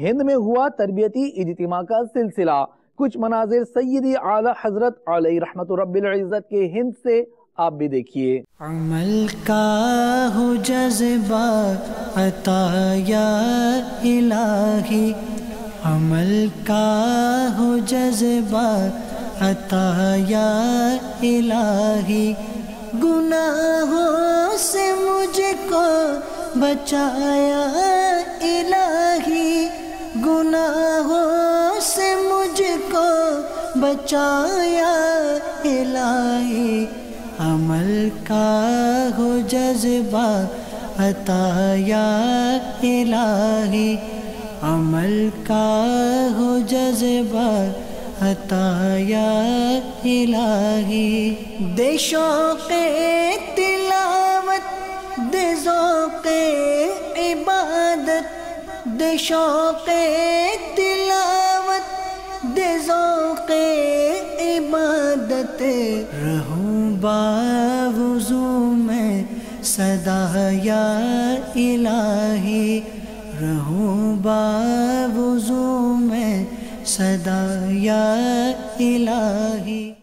ہند میں ہوا تربیتی اجتماع کا سلسلہ، کچھ مناظر سیدی اعلیٰ حضرت علیہ رحمت رب العزت کے ہند سے آپ بھی دیکھیے۔ عمل کا ہو جذبہ عطا یا الہی، عمل کا ہو جذبہ عطا یا الہی، گناہوں سے مجھ کو بچایا الہی، گناہوں سے مجھ کو بچایا الہی، عمل کا ہو جذبہ عطا یا الہی، عمل کا ہو جذبہ عطا یا الہی، دے شوق تلاوت دے ذوق عبادت، دے شوق تلاوت دے ذوق عبادت، رہوں باوضو میں سدا یا الہی، رہوں باوضو میں سدا یا الہی۔